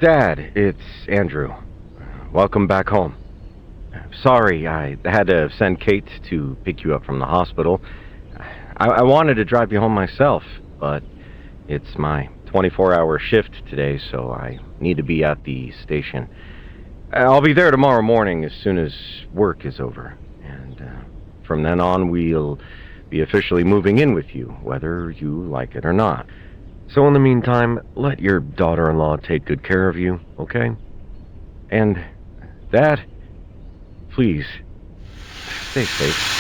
Dad, it's Andrew. Welcome back home. Sorry, I had to send Kate to pick you up from the hospital. I wanted to drive you home myself, but it's my 24-hour shift today, so I need to be at the station. I'll be there tomorrow morning as soon as work is over, and from then on we'll be officially moving in with you, whether you like it or not. So in the meantime, let your daughter-in-law take good care of you, okay? And, Dad, please, stay safe.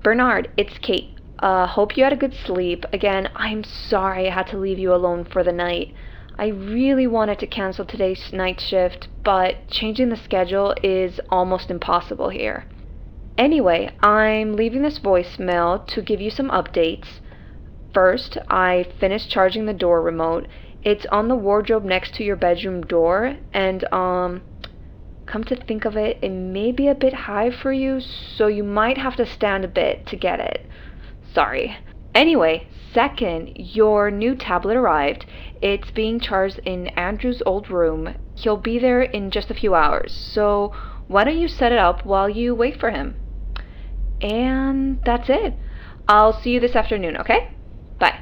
Bernard, it's Kate. Hope you had a good sleep. Again, I'm sorry I had to leave you alone for the night. I really wanted to cancel today's night shift, but changing the schedule is almost impossible here. Anyway, I'm leaving this voicemail to give you some updates. First, I finished charging the door remote. It's on the wardrobe next to your bedroom door, and come to think of it, it may be a bit high for you, so you might have to stand a bit to get it. Sorry. Anyway, second, your new tablet arrived. It's being charged in Andrew's old room. He'll be there in just a few hours, so why don't you set it up while you wait for him? And that's it. I'll see you this afternoon, okay? Bye.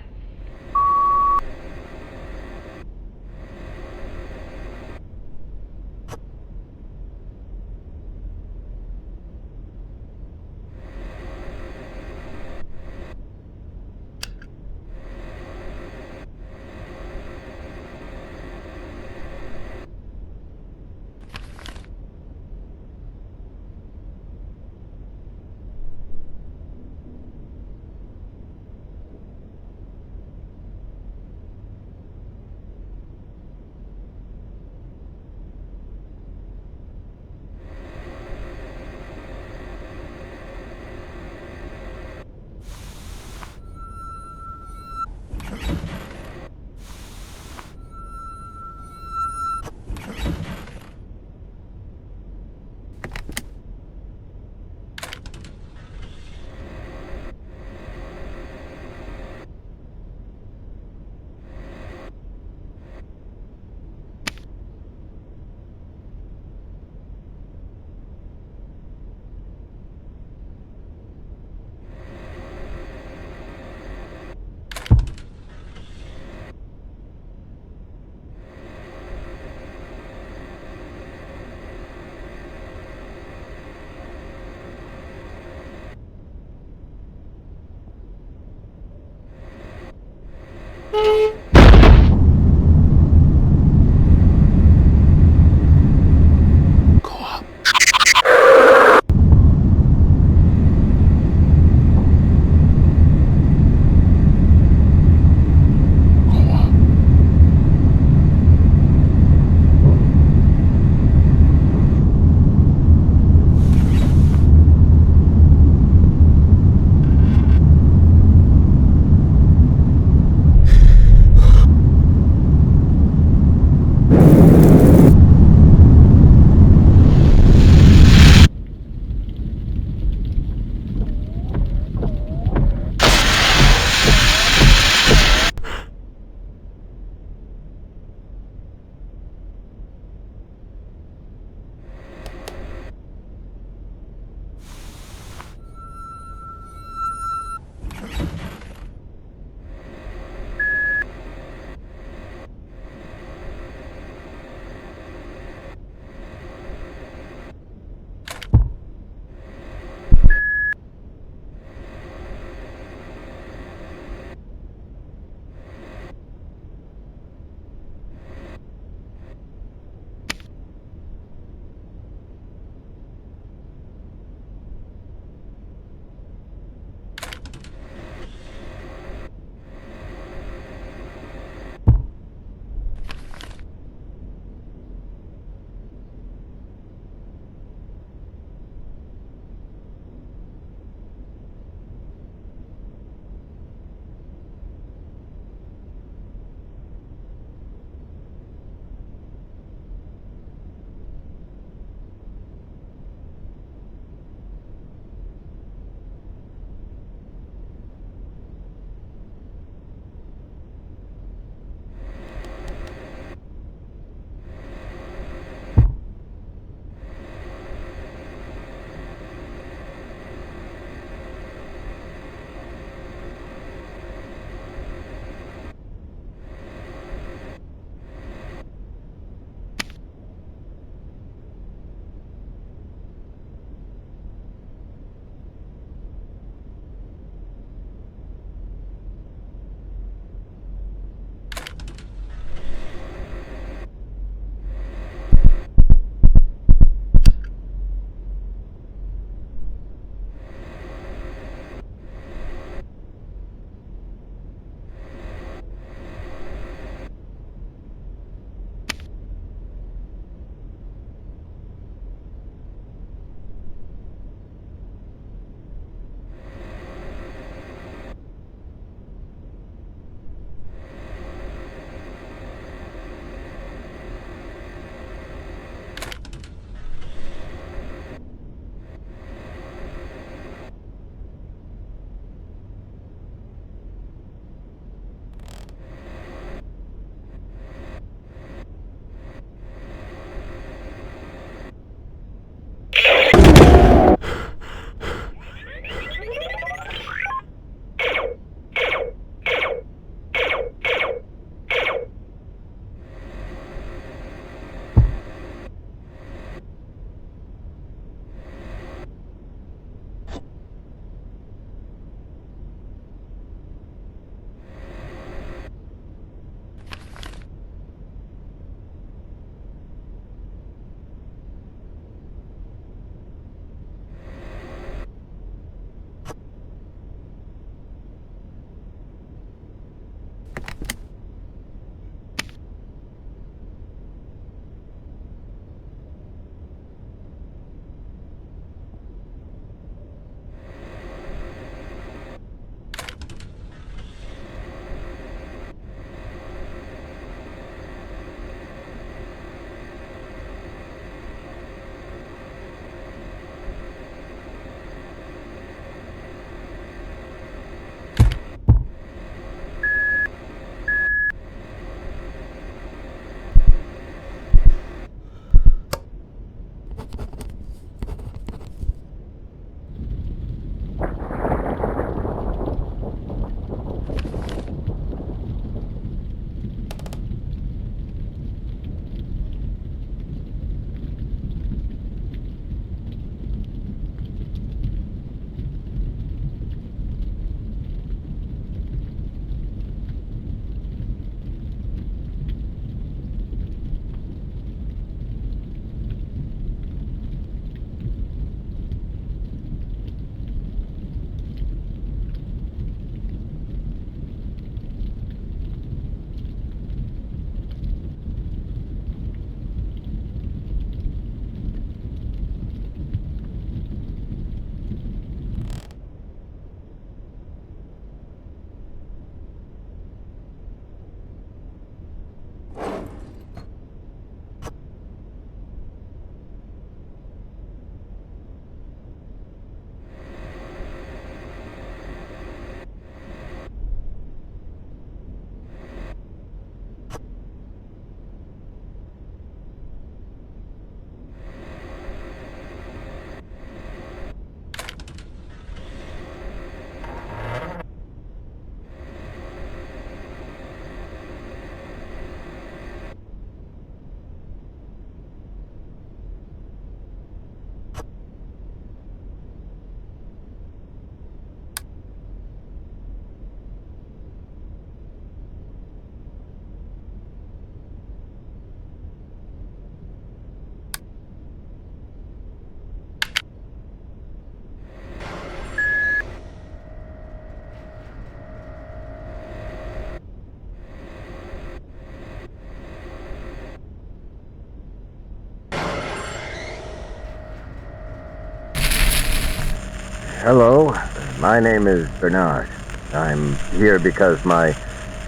Hello, my name is Bernard. I'm here because my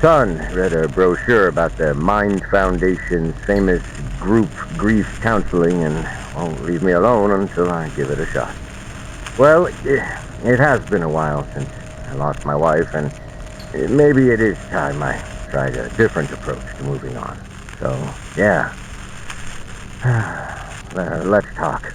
son read a brochure about the Mind Foundation's famous group grief counseling and won't leave me alone until I give it a shot. Well, it has been a while since I lost my wife, and maybe it is time I tried a different approach to moving on. So, yeah. Let's talk.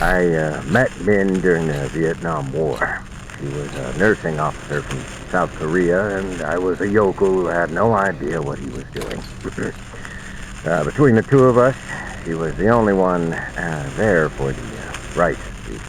I met Min during the Vietnam War. She was a nursing officer from South Korea, and I was a yokel who had no idea what he was doing. Between the two of us, she was the only one there for the right reason.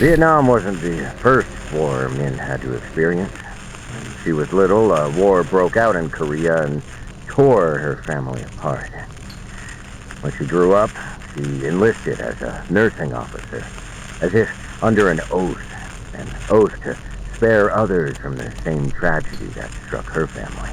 Vietnam wasn't the first war Min had to experience. When she was little, a war broke out in Korea and tore her family apart. When she grew up, she enlisted as a nursing officer, as if under an oath to spare others from the same tragedy that struck her family.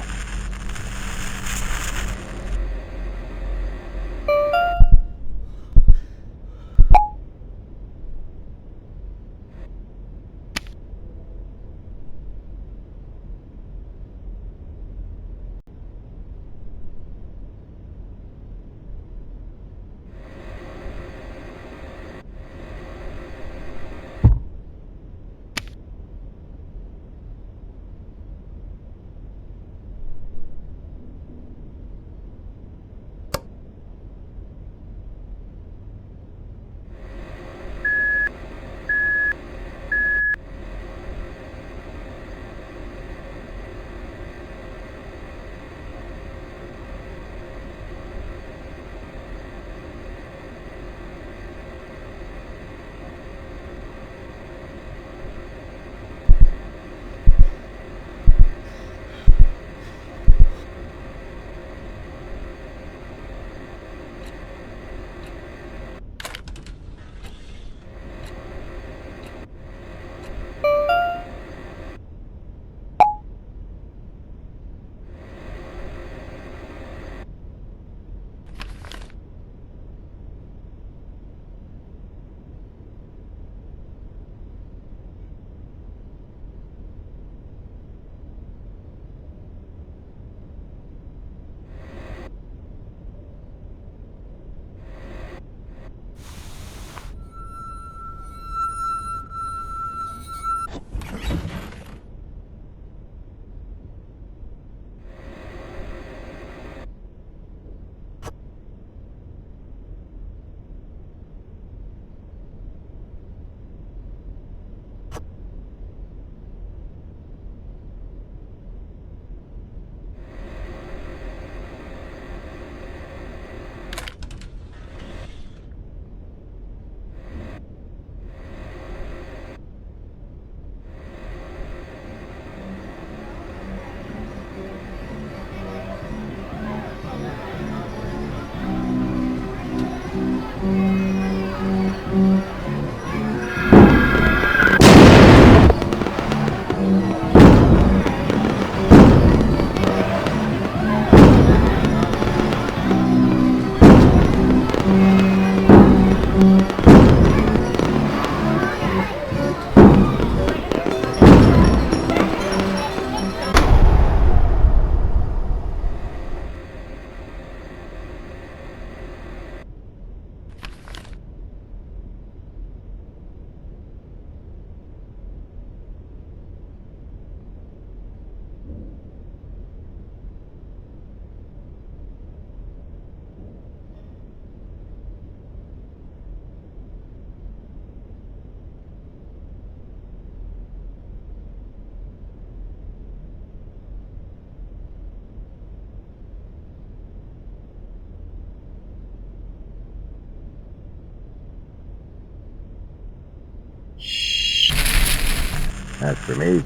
As for me,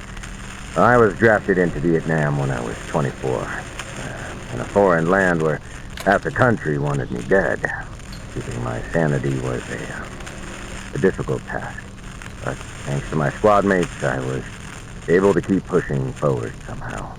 I was drafted into Vietnam when I was 24, in a foreign land where half the country wanted me dead. Keeping my sanity was a difficult task, but thanks to my squad mates, I was able to keep pushing forward somehow.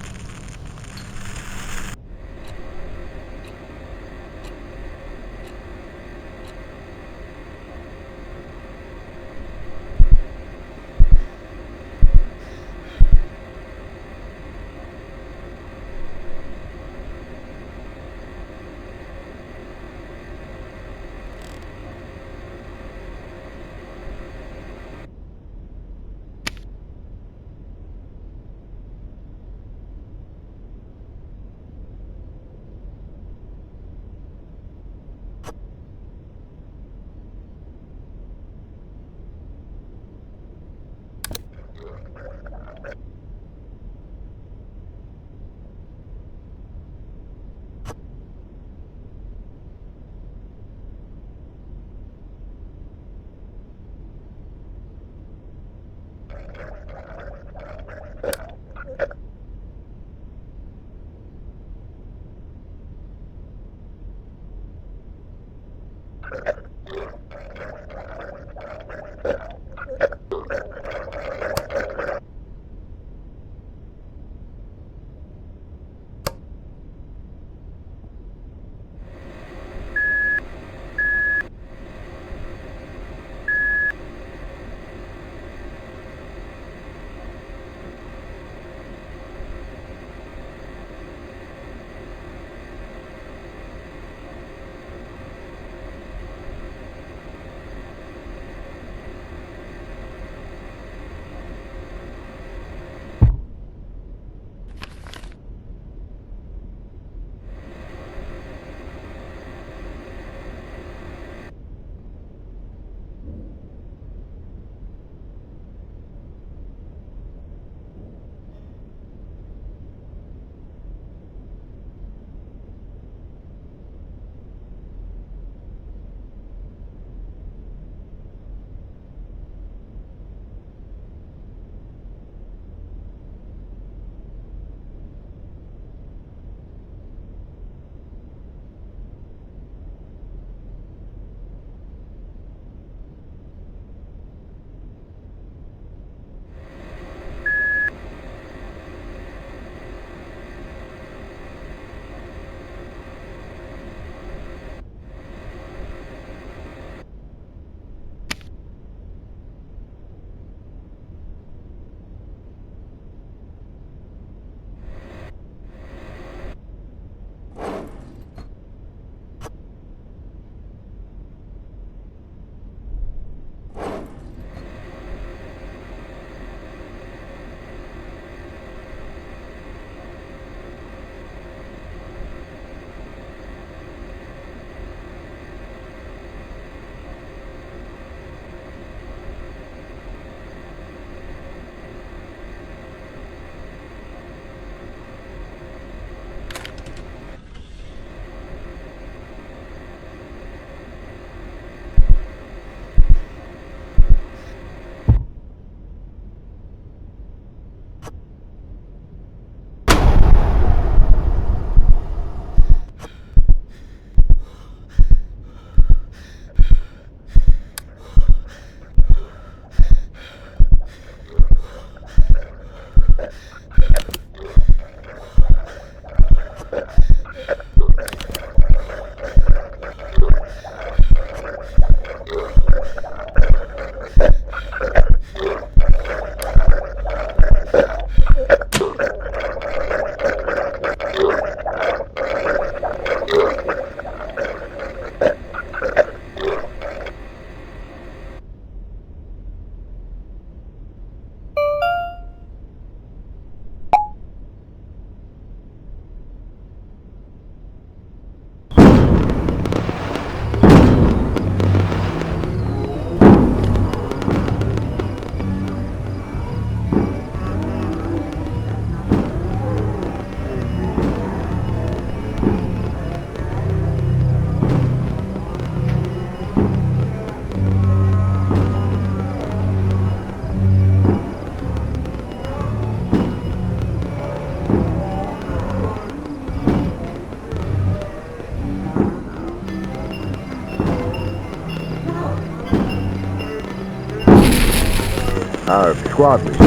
Our squad leader,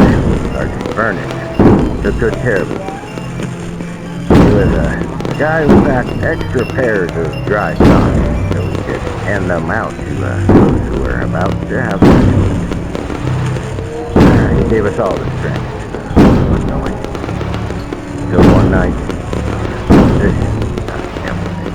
Sergeant Vernon, took good care of us. He was a guy who packed extra pairs of dry socks so we could hand them out to those who were about to have lunch. He gave us all the strength to keep going. Until one night, this got everything.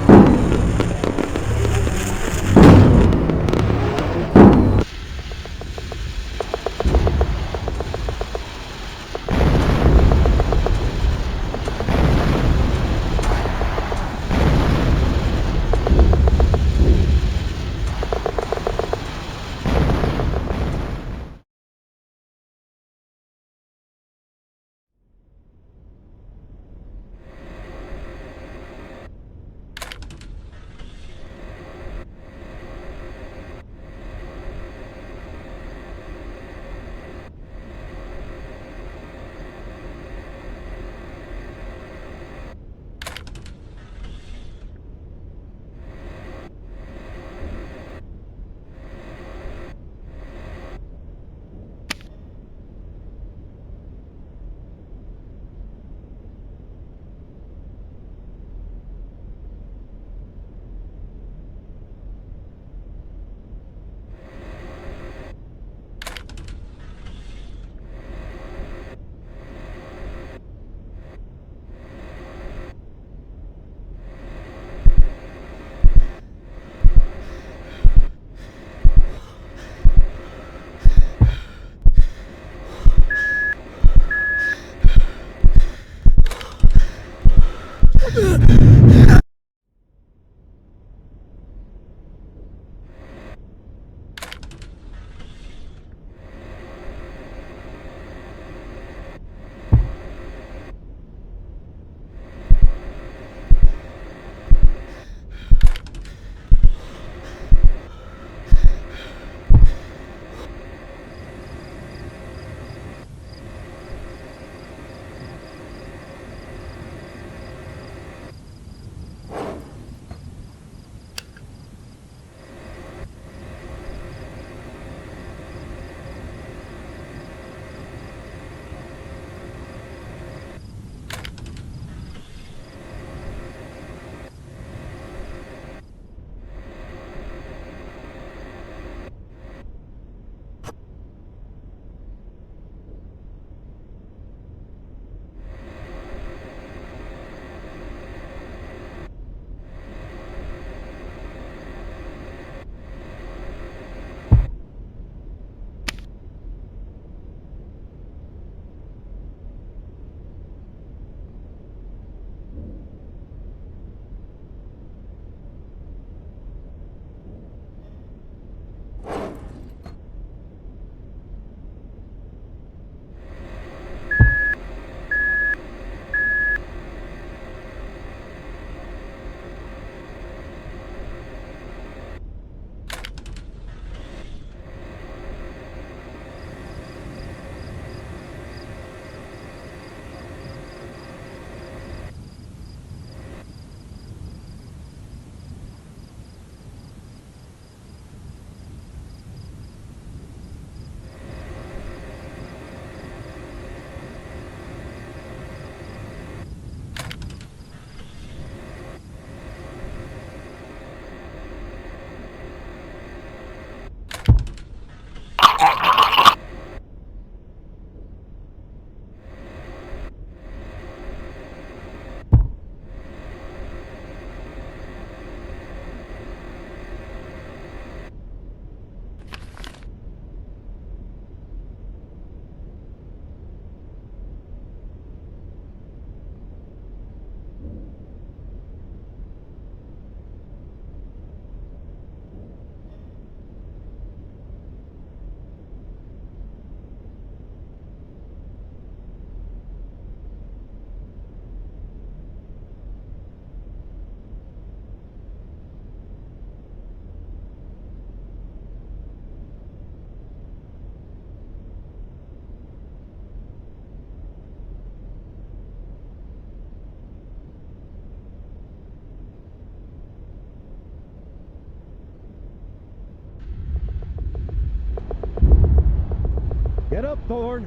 Get up, Thorne!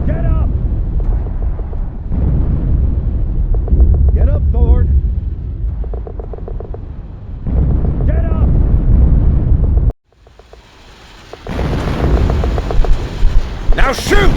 Get up! Get up, Thorne! Get up! Now shoot!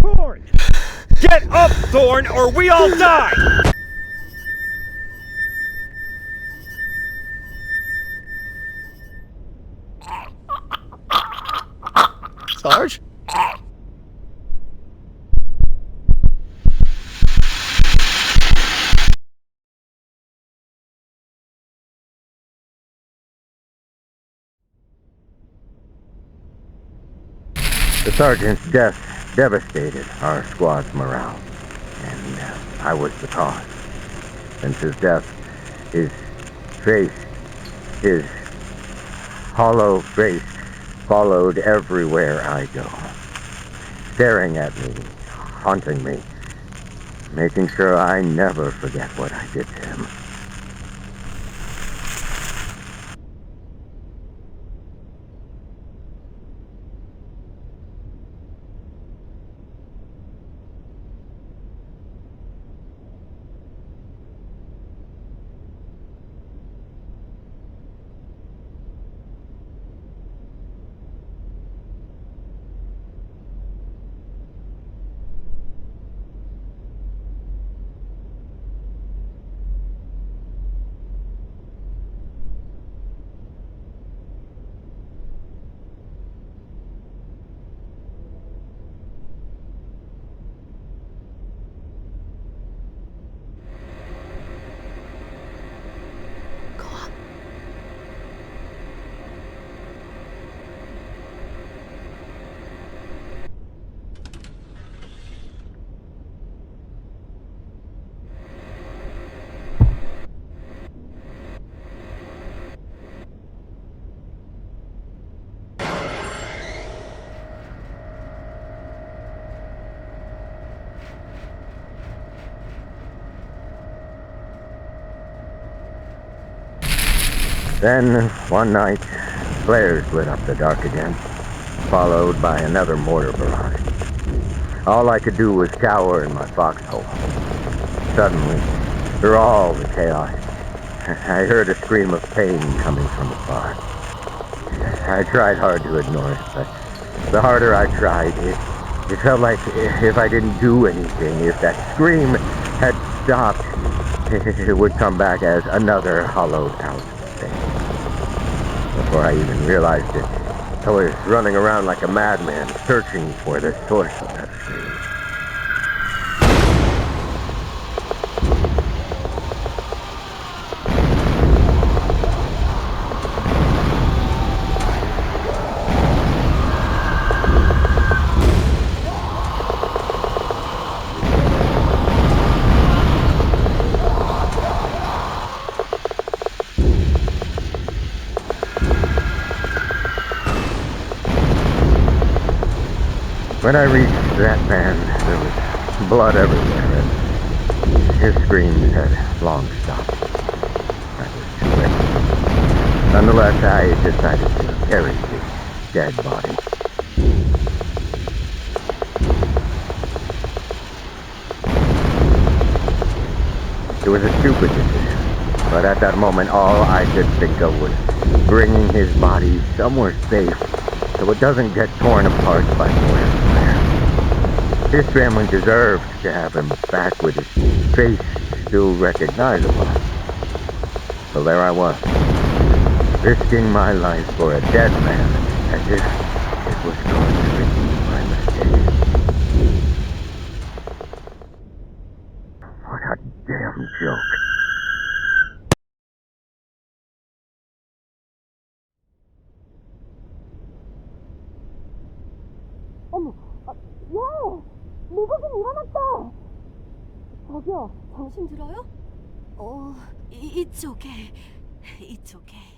Thorne! Get up, Thorne, or we all die! Sarge? The sergeant's death devastated our squad's morale, and I was the cause. Since his death, his face, his hollow face, followed everywhere I go, staring at me, haunting me, making sure I never forget what I did to him. Then, one night, flares lit up the dark again, followed by another mortar barrage. All I could do was cower in my foxhole. Suddenly, through all the chaos, I heard a scream of pain coming from afar. I tried hard to ignore it, but the harder I tried, it felt like if I didn't do anything, if that scream had stopped, it would come back as another hollowed out thing. Before I even realized it, I was running around like a madman, searching for the source of that scream. When I reached that man, there was blood everywhere, and his screams had long stopped. I was too late. Nonetheless, I decided to carry his dead body. It was a stupid decision. But at that moment, all I could think of was bringing his body somewhere safe so it doesn't get torn apart by mortar fire. His family deserved to have him back with his face still recognizable. So there I was, risking my life for a dead man as if it was going to redeem my mistake. What a damn joke. 어머, 야! 미국인 일어났다! 저기요, 정신 들어요? 이쪽에.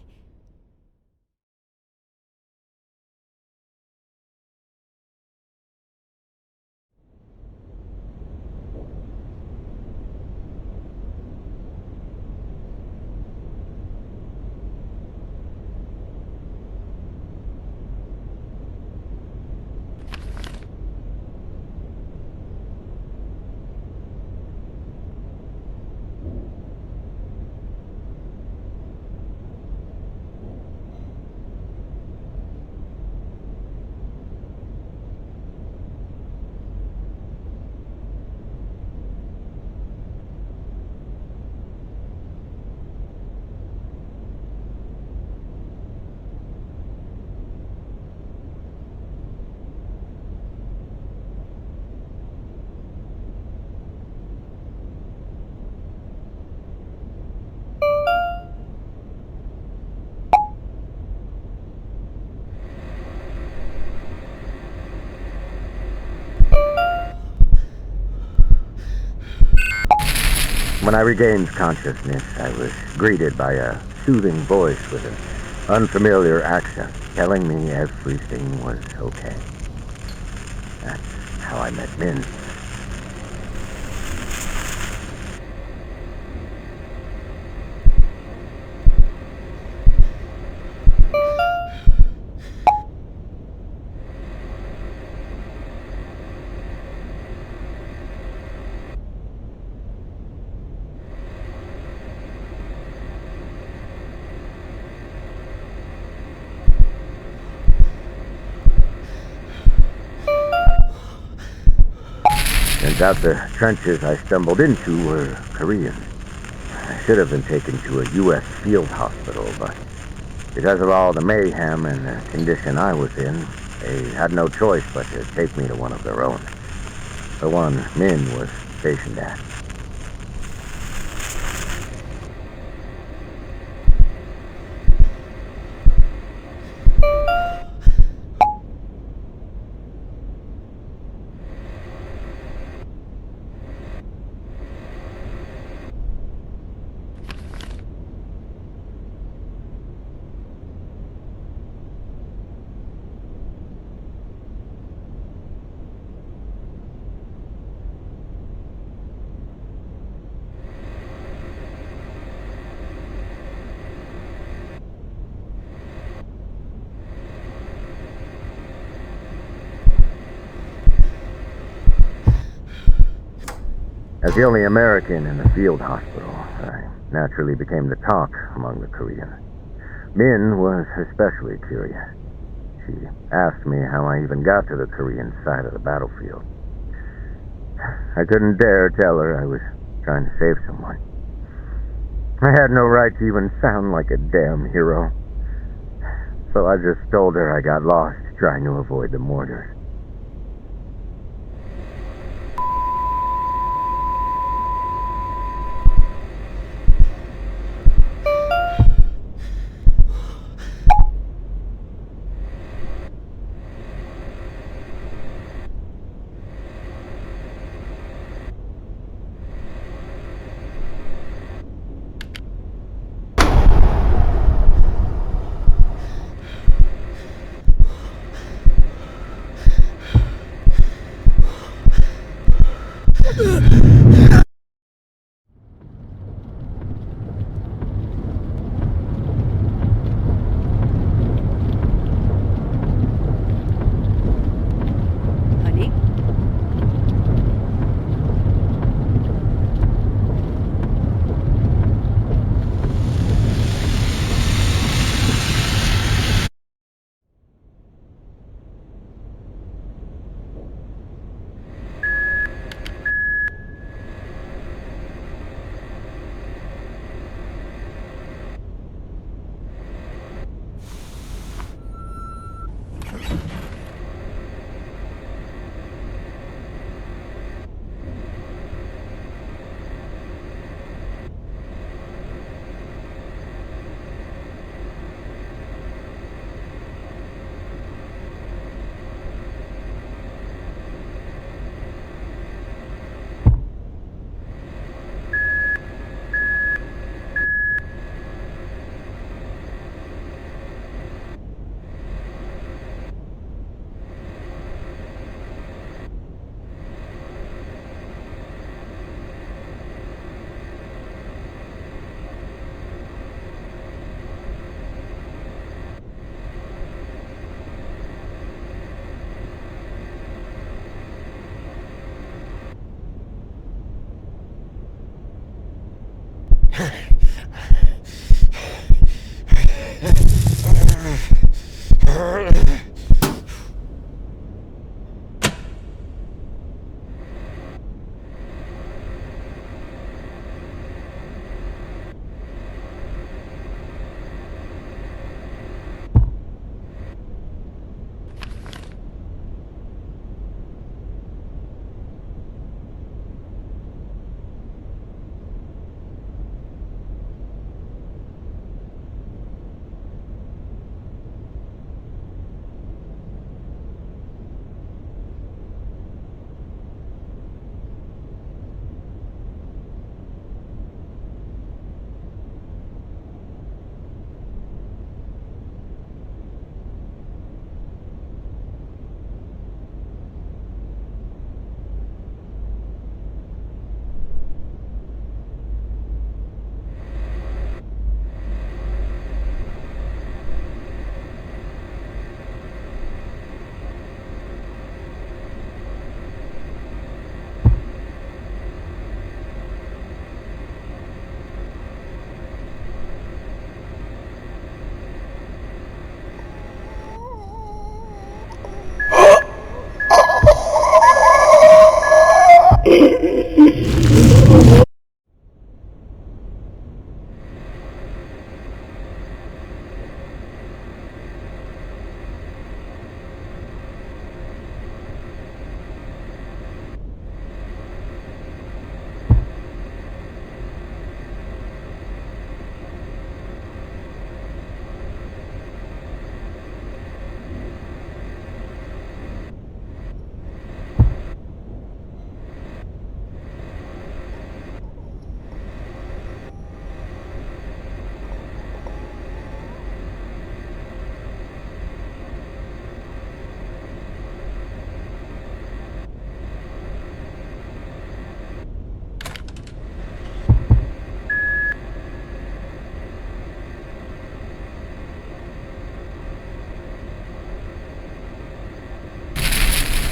When I regained consciousness, I was greeted by a soothing voice with an unfamiliar accent telling me everything was okay. That's how I met Min. Turns out the trenches I stumbled into were Korean. I should have been taken to a U.S. field hospital, but because of all the mayhem and the condition I was in, they had no choice but to take me to one of their own. The one Min was stationed at. As the only American in the field hospital, I naturally became the talk among the Koreans. Min was especially curious. She asked me how I even got to the Korean side of the battlefield. I couldn't dare tell her I was trying to save someone. I had no right to even sound like a damn hero. So I just told her I got lost trying to avoid the mortars.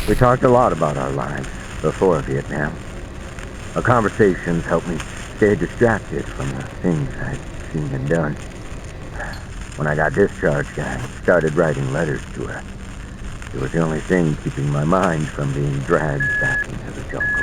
We talked a lot about our lives before Vietnam. Our conversations helped me stay distracted from the things I'd seen and done. When I got discharged, I started writing letters to her. It was the only thing keeping my mind from being dragged back into the jungle.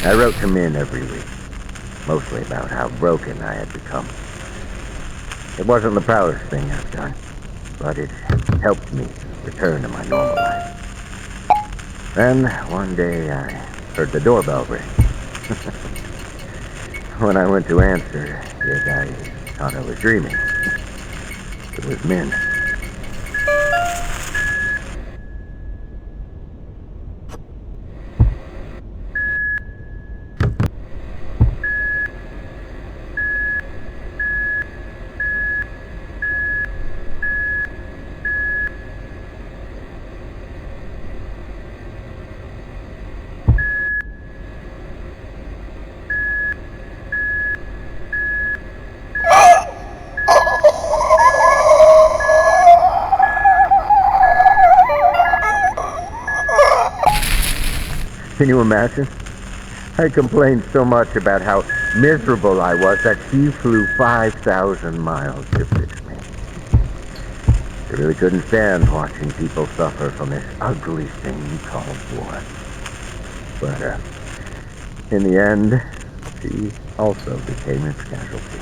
I wrote to Min every week, mostly about how broken I had become. It wasn't the proudest thing I've done, but it helped me return to my normal life. Then, one day, I heard the doorbell ring. When I went to answer, the guy thought I was dreaming. It was Min. Can you imagine? I complained so much about how miserable I was that she flew 5,000 miles to fix me. She really couldn't stand watching people suffer from this ugly thing called war. But, in the end, she also became its casualty.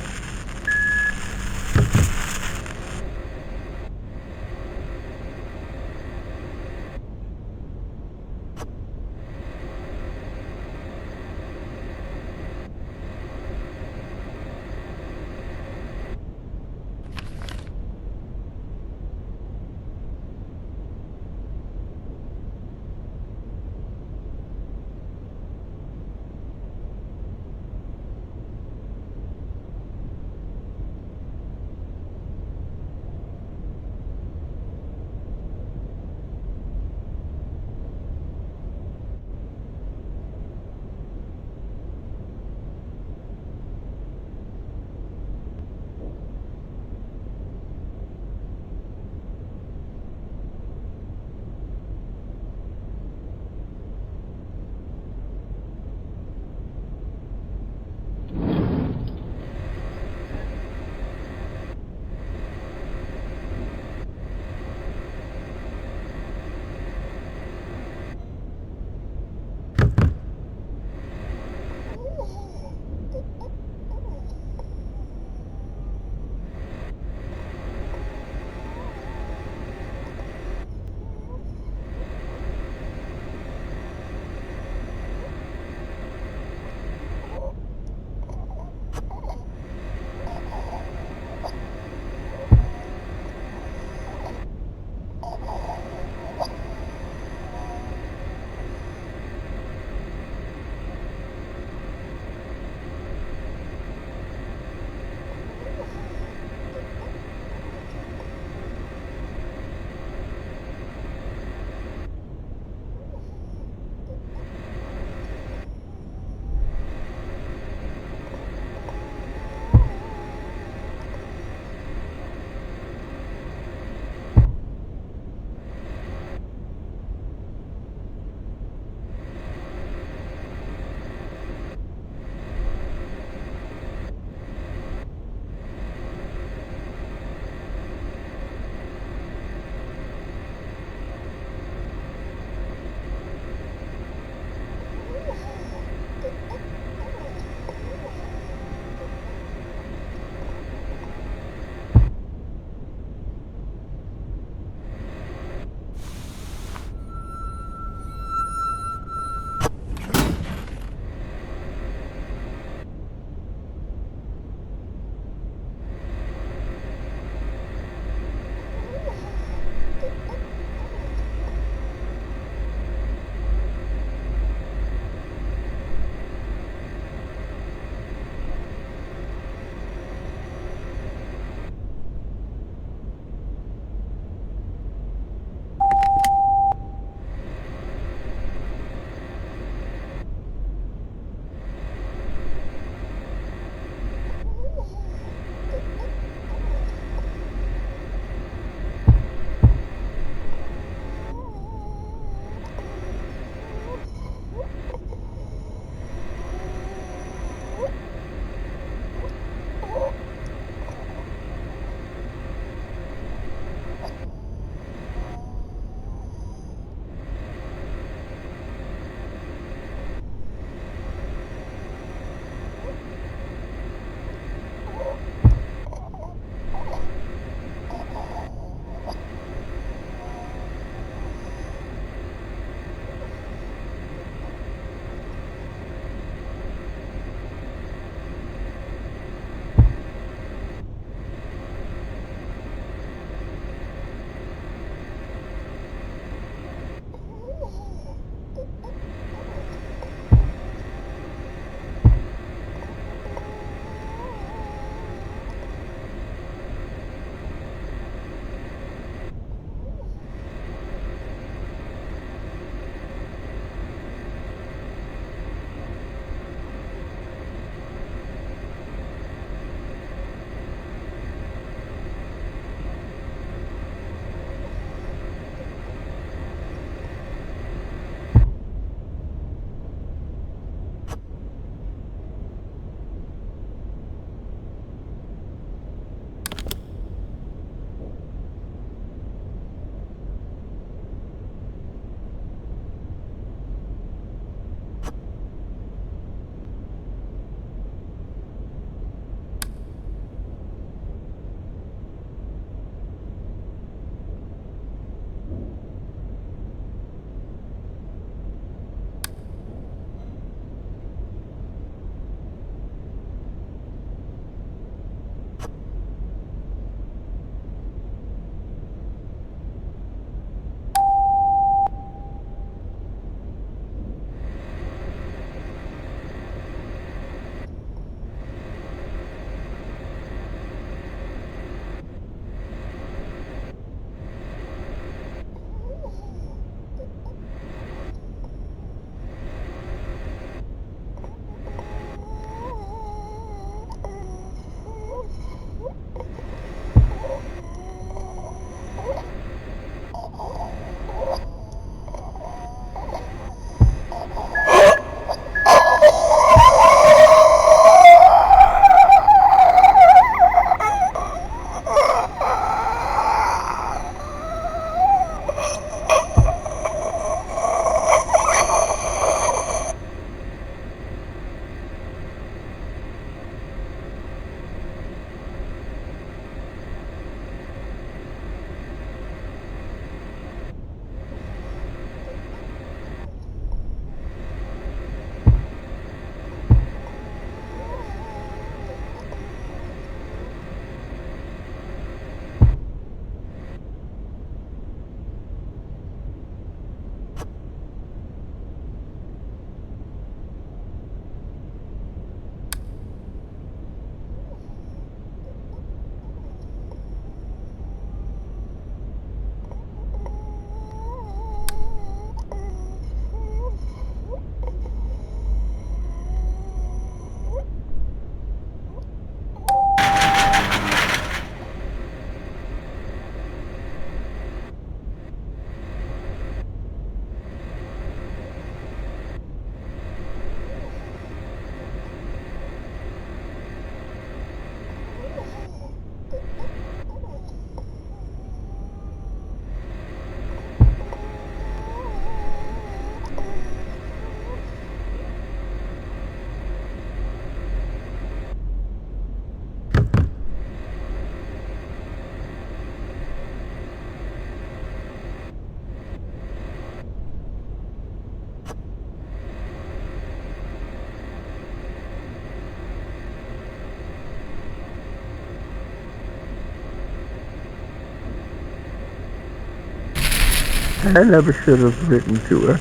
I never should have written to her.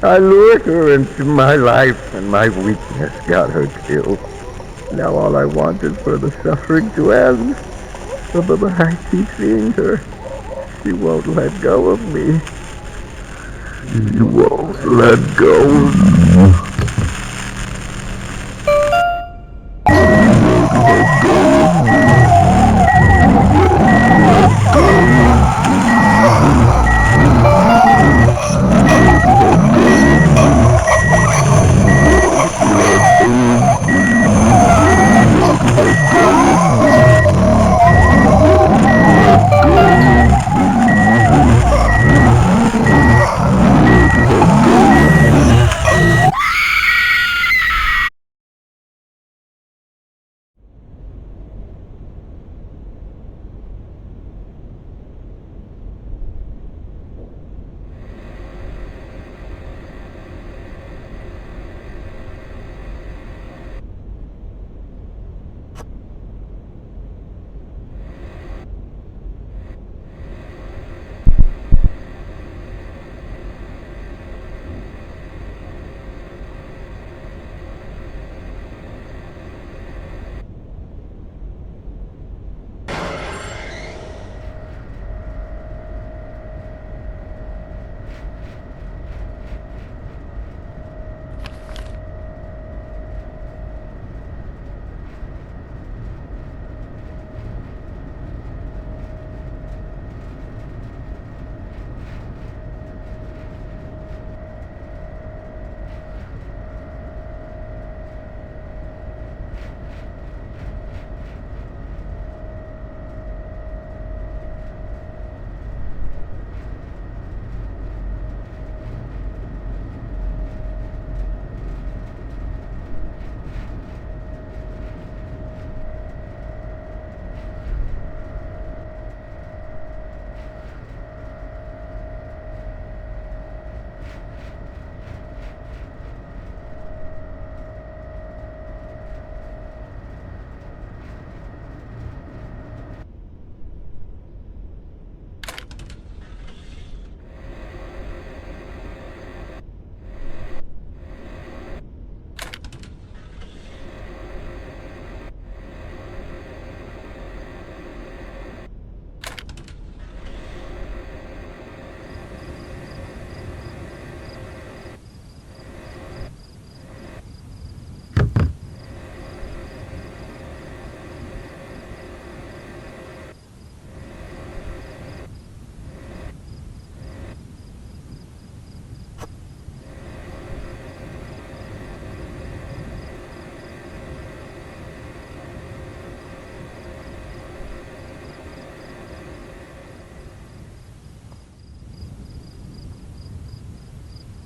I lured her into my life, and my weakness got her killed. Now all I want is for the suffering to end. But I keep seeing her. She won't let go of me. She won't let go of me.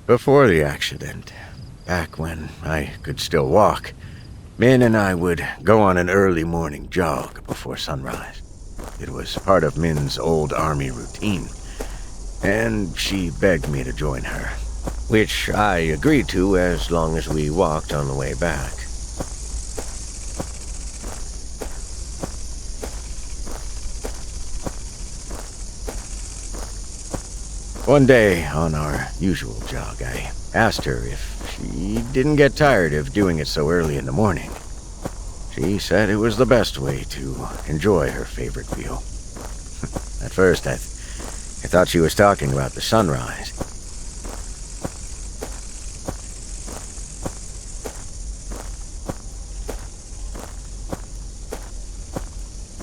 Before the accident, back when I could still walk, Min and I would go on an early morning jog before sunrise. It was part of Min's old army routine, and she begged me to join her, which I agreed to as long as we walked on the way back. One day, on our usual jog, I asked her if she didn't get tired of doing it so early in the morning. She said it was the best way to enjoy her favorite view. At first, I thought she was talking about the sunrise.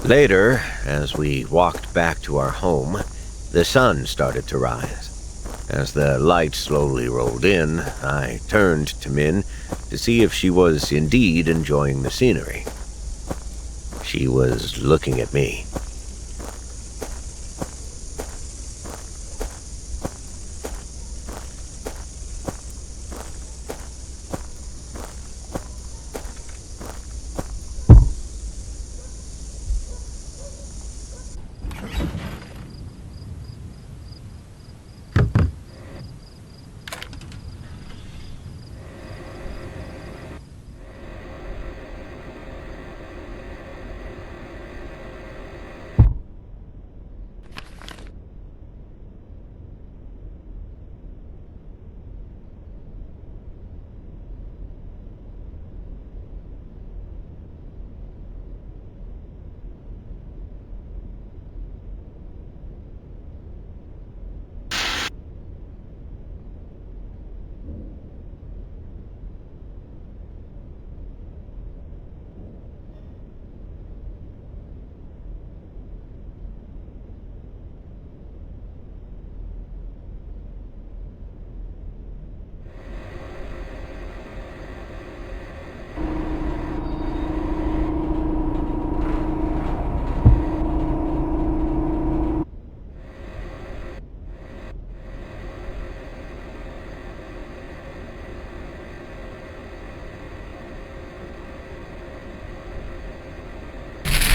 Later, as we walked back to our home, the sun started to rise. As the light slowly rolled in, I turned to Min to see if she was indeed enjoying the scenery. She was looking at me.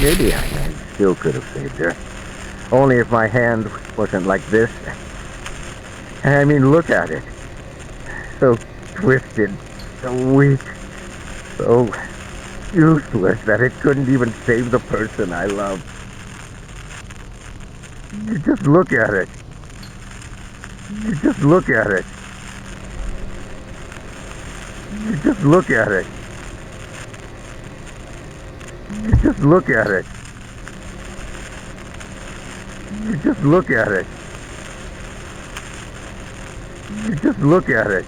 Maybe I still could have saved her. Only if my hand wasn't like this. I mean, look at it. So twisted, so weak, so useless that it couldn't even save the person I love. You just look at it. You just look at it. You just look at it. You just look at it. You just look at it. You just look at it.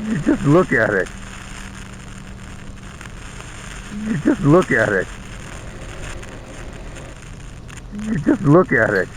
You just look at it. You just look at it. You just look at it.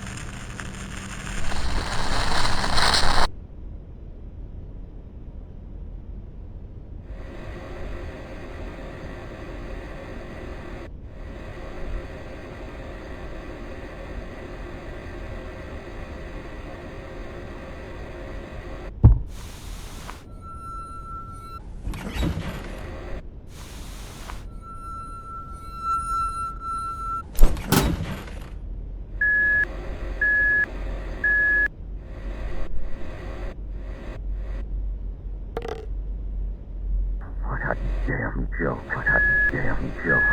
What a damn joke. What a damn joke.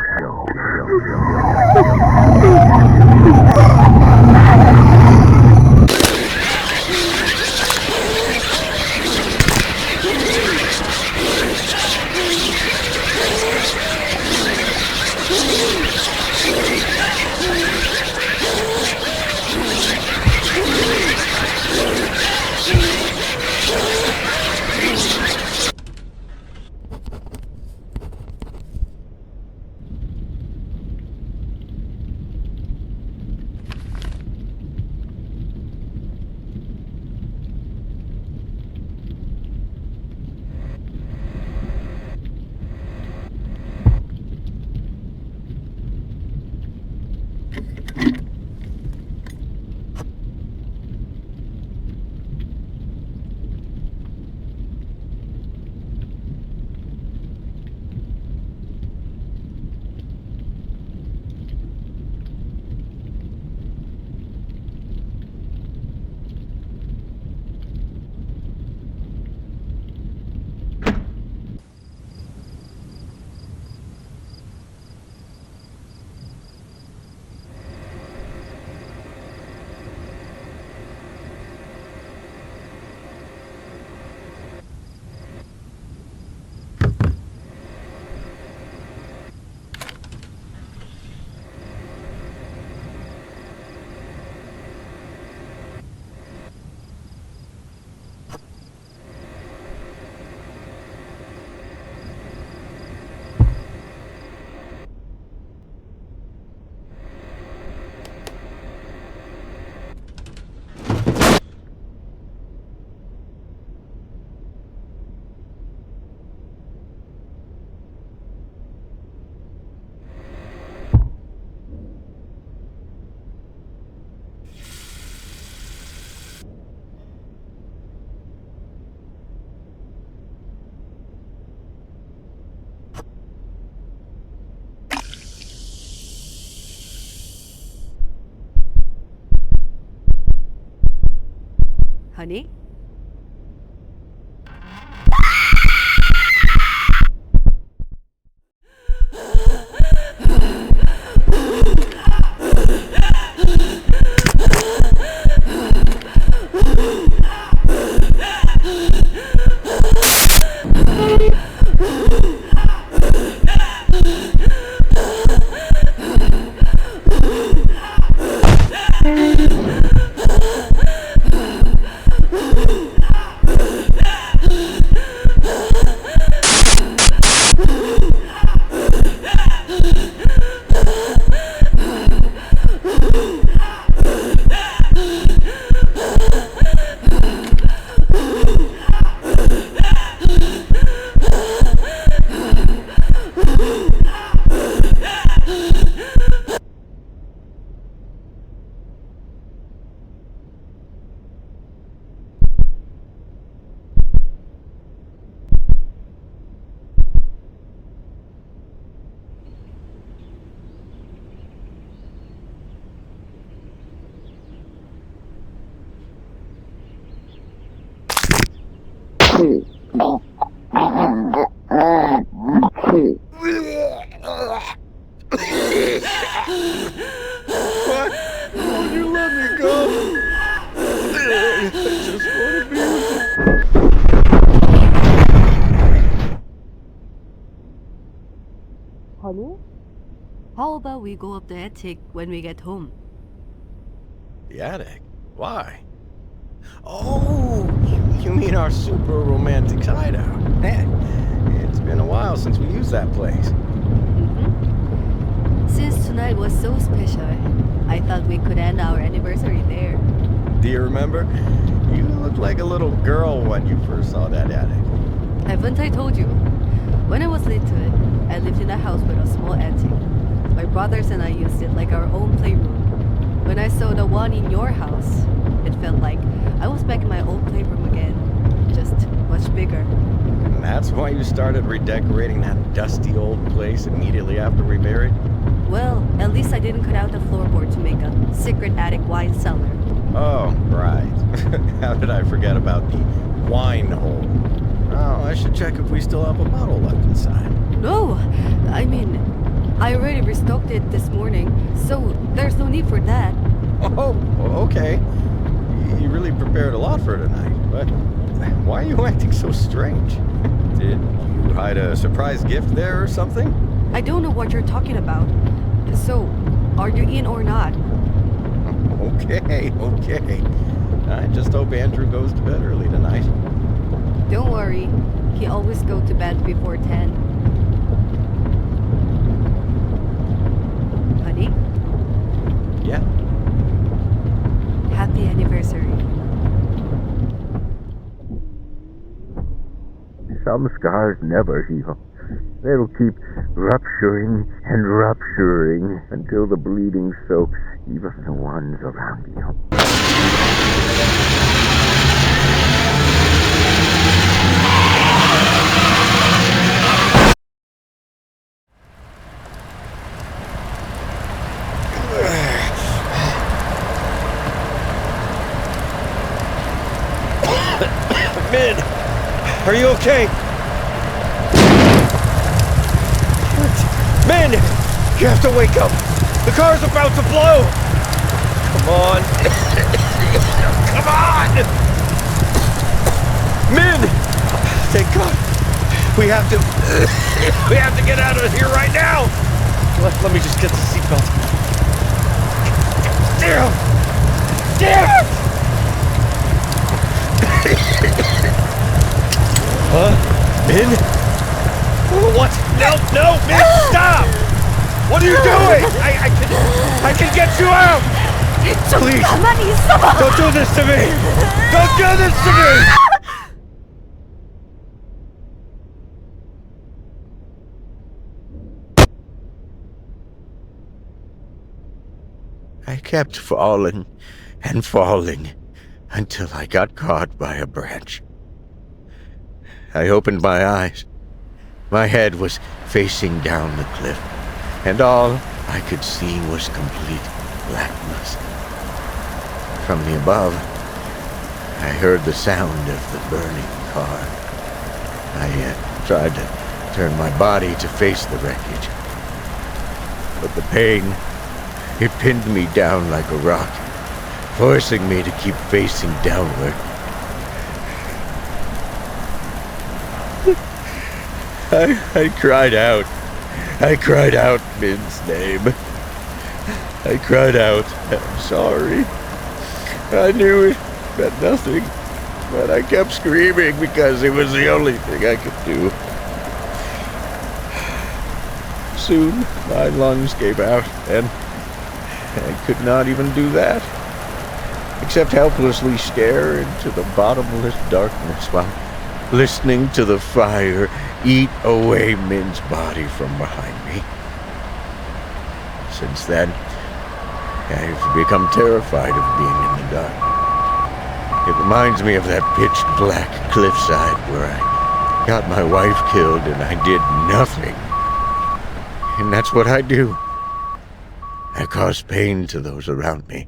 Honey? Honey? How about we go up the attic when we get home? The attic? Why? Oh, you mean our super romantic hideout? Man, it's been a while since we used that place. Since tonight was so special, I thought we could end our anniversary there. Do you remember? You looked like a little girl when you first saw that attic. Haven't I told you? When I was little, I lived in a house with a small attic. My brothers and I used it like our own playroom. When I saw the one in your house, it felt like I was back in my old playroom again, just much bigger. And that's why you started redecorating that dusty old place immediately after we married? Well, at least I didn't cut out the floorboard to make a secret attic wine cellar. Oh, right. How did I forget about the wine hole? Oh, I should check if we still have a bottle left inside. No, I mean, I already restocked it this morning, so there's no need for that. Oh, okay. You really prepared a lot for tonight, but why are you acting so strange? Did you hide a surprise gift there or something? I don't know what you're talking about. So, are you in or not? Okay. I just hope Andrew goes to bed early tonight. Don't worry, he always goes to bed before 10. Honey, Yeah. happy anniversary. Some scars never heal. They'll keep rupturing and rupturing until the bleeding soaks even the ones around you. Min, are you okay? Min, you have to wake up. The car's about to blow. Come on. Come on. Min, thank God. We have to get out of here right now. Let me just get the seatbelt. Damn. Huh? Min? What? No, Min, stop! What are you doing? I can get you out! Please, 가만히 있어봐! don't do this to me! Don't do this to me! I kept falling and falling until I got caught by a branch. I opened my eyes. My head was facing down the cliff, and all I could see was complete blackness. From the above, I heard the sound of the burning car. I tried to turn my body to face the wreckage, but the pain, it pinned me down like a rock, forcing me to keep facing downward. I cried out. I cried out Min's name. I cried out, I'm sorry. I knew it meant nothing, but I kept screaming because it was the only thing I could do. Soon, my lungs gave out, and I could not even do that, except helplessly stare into the bottomless darkness while listening to the fire eat away Min's body from behind me. Since then, I've become terrified of being in the dark. It reminds me of that pitch-black cliffside where I got my wife killed and I did nothing. And that's what I do. I cause pain to those around me.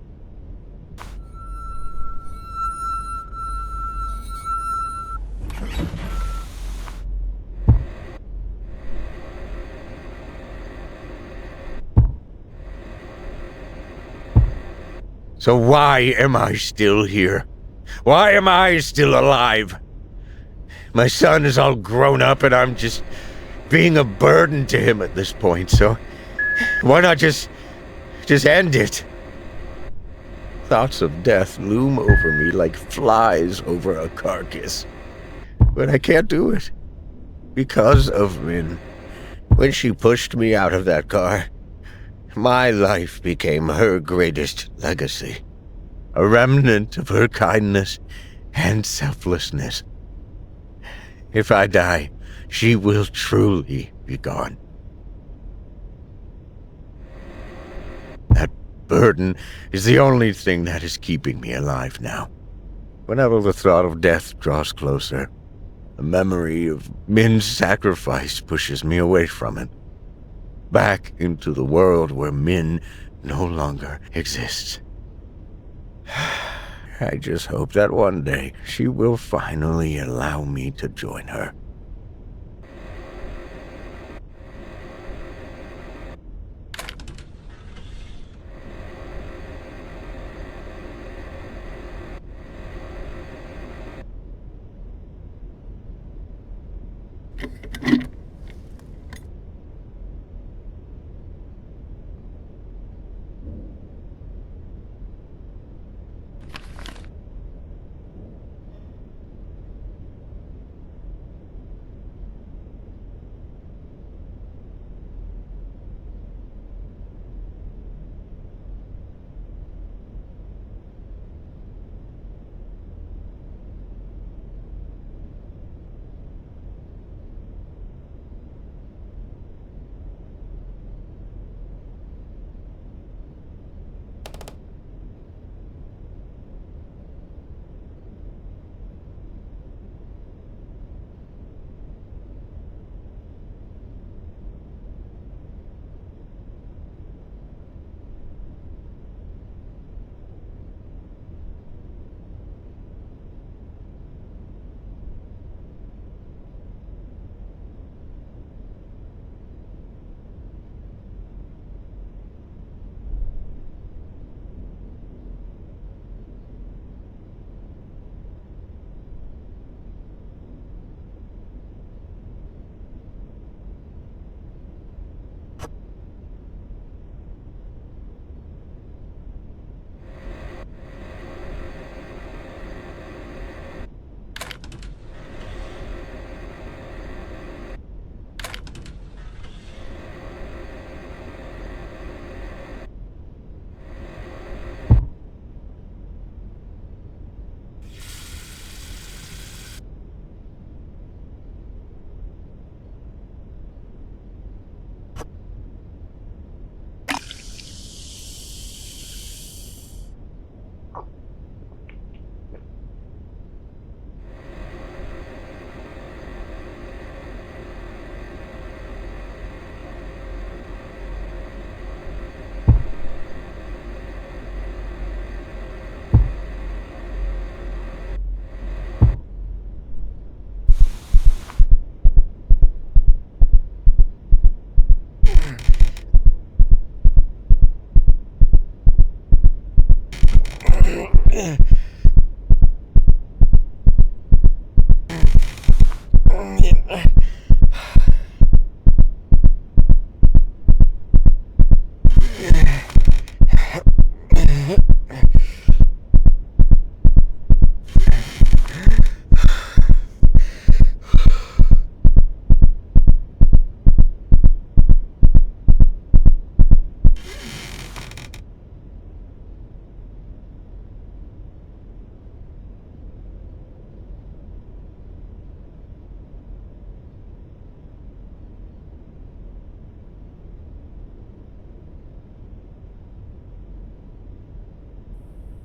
So why am I still here? Why am I still alive? My son is all grown up and I'm just being a burden to him at this point, so why not just end it? Thoughts of death loom over me like flies over a carcass. But I can't do it. Because of Min. When she pushed me out of that car, my life became her greatest legacy. A remnant of her kindness and selflessness. If I die, she will truly be gone. That burden is the only thing that is keeping me alive now. Whenever the thought of death draws closer, the memory of Min's sacrifice pushes me away from it. Back into the world where Min no longer exists. I just hope that one day she will finally allow me to join her.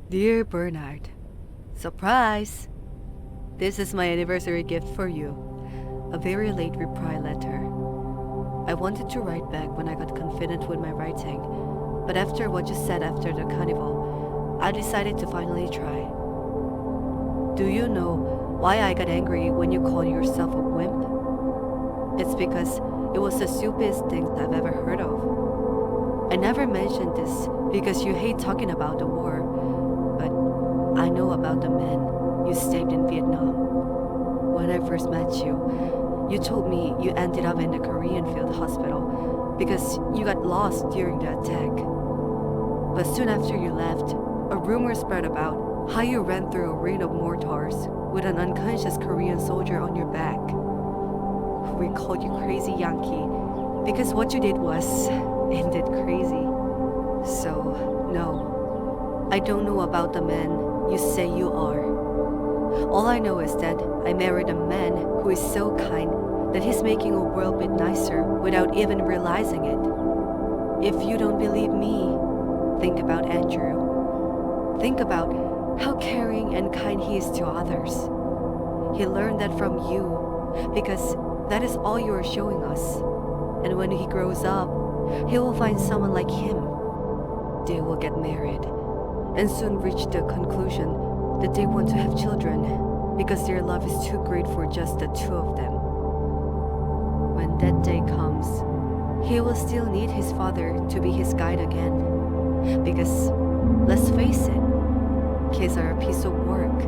Dear Bernard, surprise! This is my anniversary gift for you. A very late reply letter. I wanted to write back when I got confident with my writing, but after what you said after the carnival, I decided to finally try. Do you know why I got angry when you called yourself a wimp? It's because it was the stupidest thing I've ever heard of. I never mentioned this because you hate talking about the war, but I know about the men you saved in Vietnam. When I first met you, You told me you ended up in the Korean field hospital because you got lost during the attack. But soon after you left, a rumor spread about how you ran through a rain of mortars with an unconscious Korean soldier on your back. We called you Crazy Yankee because what you did was indeed crazy. So, no, I don't know about the man you say you are. All I know is that I married a man who is so kind that he's making a world a bit nicer without even realizing it. If you don't believe me, think about Andrew. Think about how caring and kind he is to others. He learned that from you because that is all you are showing us. And when he grows up, he will find someone like him. They will get married and soon reach the conclusion that they want to have children because their love is too great for just the two of them. When that day comes, he will still need his father to be his guide again. Because, let's face it, kids are a piece of work.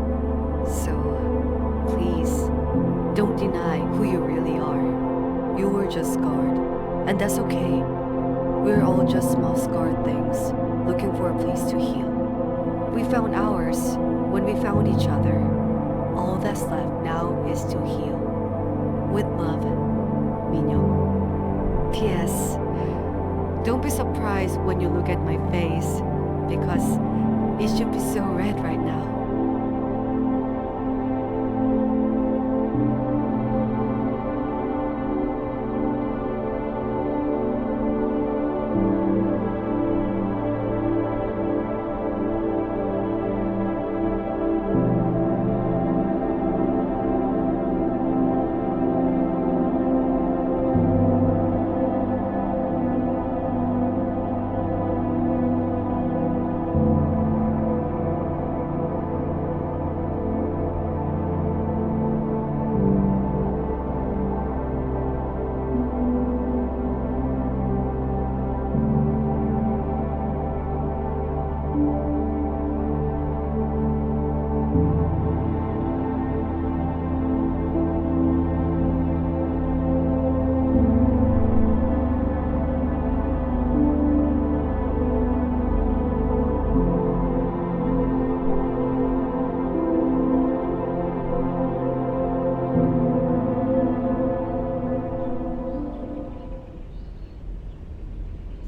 So, please, don't deny who you really are. You were just scarred, and that's okay. We're all just small scarred things, looking for a place to heal. We found ours when we found each other. All that's left now is to heal. With love, Minyo. P.S. Don't be surprised when you look at my face, because it should be so red right now.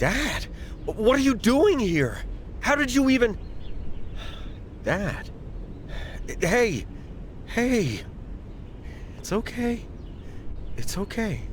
Dad, what are you doing here? How did you even... Dad. Hey. It's okay. It's okay.